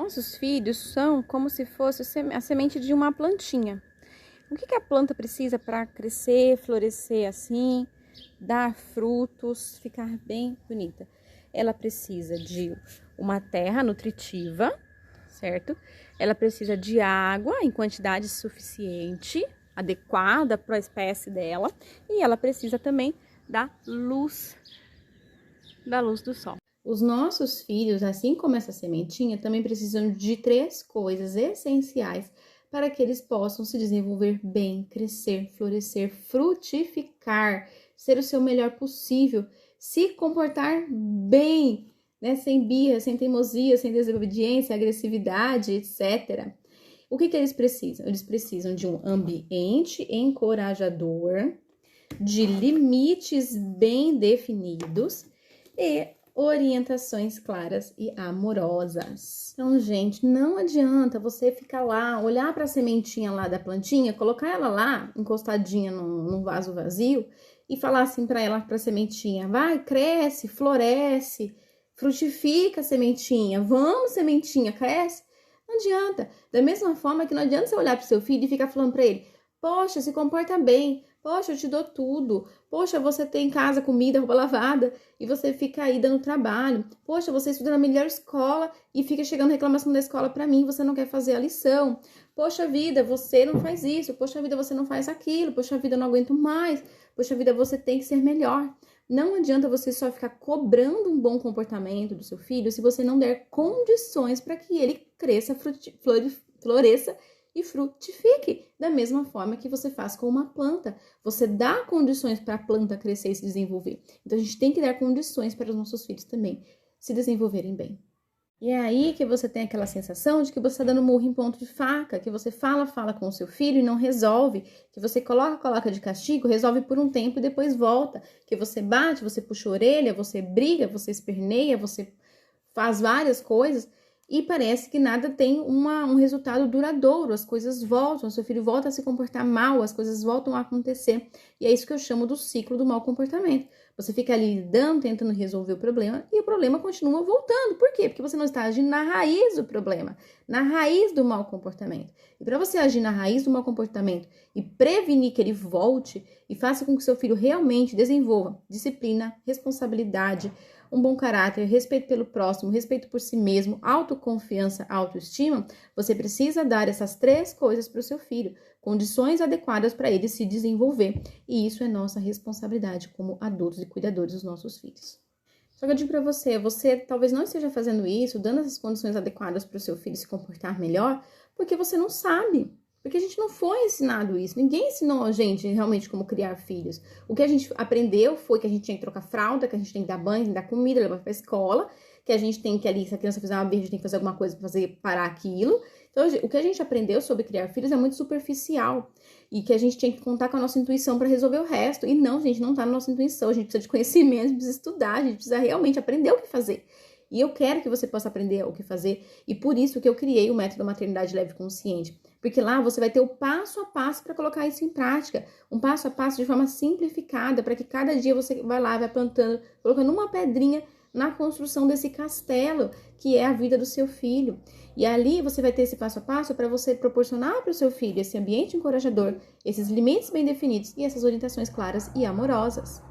nossos filhos são como se fosse a semente de uma plantinha. O que a planta precisa para crescer, florescer assim, dar frutos, ficar bem bonita? Ela precisa de uma terra nutritiva, certo? Ela precisa de água em quantidade suficiente, adequada para a espécie dela, e ela precisa também da luz do sol. Os nossos filhos, assim como essa sementinha, também precisam de 3 coisas essenciais para que eles possam se desenvolver bem, crescer, florescer, frutificar, ser o seu melhor possível, se comportar bem, né? Sem birra, sem teimosia, sem desobediência, agressividade, etc. O que eles precisam? Eles precisam de um ambiente encorajador, de limites bem definidos e orientações claras e amorosas. Então, gente, não adianta você ficar lá, olhar para a sementinha lá da plantinha, colocar ela lá, encostadinha num vaso vazio e falar assim para ela, para a sementinha, vai, cresce, floresce, frutifica a sementinha, vamos sementinha, cresce. Não adianta. Da mesma forma que não adianta você olhar para o seu filho e ficar falando para ele, poxa, se comporta bem, poxa, eu te dou tudo, poxa, você tem em casa comida, roupa lavada e você fica aí dando trabalho, poxa, você estuda na melhor escola e fica chegando reclamação da escola para mim, você não quer fazer a lição, poxa vida, você não faz isso, poxa vida, você não faz aquilo, poxa vida, eu não aguento mais, poxa vida, você tem que ser melhor. Não adianta você só ficar cobrando um bom comportamento do seu filho se você não der condições para que ele cresça, floresça e frutifique, da mesma forma que você faz com uma planta. Você dá condições para a planta crescer e se desenvolver. Então, a gente tem que dar condições para os nossos filhos também se desenvolverem bem. E é aí que você tem aquela sensação de que você está dando murro em ponto de faca, que você fala com o seu filho e não resolve, que você coloca de castigo, resolve por um tempo e depois volta, que você bate, você puxa a orelha, você briga, você esperneia, você faz várias coisas, e parece que nada tem um resultado duradouro, as coisas voltam, seu filho volta a se comportar mal, as coisas voltam a acontecer. E é isso que eu chamo do ciclo do mau comportamento. Você fica ali lidando, tentando resolver o problema, e o problema continua voltando. Por quê? Porque você não está agindo na raiz do problema, na raiz do mau comportamento. E para você agir na raiz do mau comportamento e prevenir que ele volte e faça com que seu filho realmente desenvolva disciplina, responsabilidade, um bom caráter, respeito pelo próximo, respeito por si mesmo, autoconfiança, autoestima, você precisa dar essas 3 coisas para o seu filho, condições adequadas para ele se desenvolver. E isso é nossa responsabilidade como adultos e cuidadores dos nossos filhos. Só que eu digo para você talvez não esteja fazendo isso, dando essas condições adequadas para o seu filho se comportar melhor, porque você não sabe. Porque a gente não foi ensinado isso. Ninguém ensinou a gente realmente como criar filhos. O que a gente aprendeu foi que a gente tinha que trocar fralda, que a gente tem que dar banho, tem que dar comida, levar pra escola, que a gente tem que ali, se a criança fizer uma birra, a gente tem que fazer alguma coisa pra fazer parar aquilo. Então, o que a gente aprendeu sobre criar filhos é muito superficial. E que a gente tinha que contar com a nossa intuição para resolver o resto. E não, gente, não tá na nossa intuição. A gente precisa de conhecimento, a gente precisa estudar, a gente precisa realmente aprender o que fazer. E eu quero que você possa aprender o que fazer. E por isso que eu criei o método Maternidade Leve e Consciente. Porque lá você vai ter o passo a passo para colocar isso em prática. Um passo a passo de forma simplificada, para que cada dia você vai lá, vai plantando, colocando uma pedrinha na construção desse castelo, que é a vida do seu filho. E ali você vai ter esse passo a passo para você proporcionar para o seu filho esse ambiente encorajador, esses limites bem definidos e essas orientações claras e amorosas.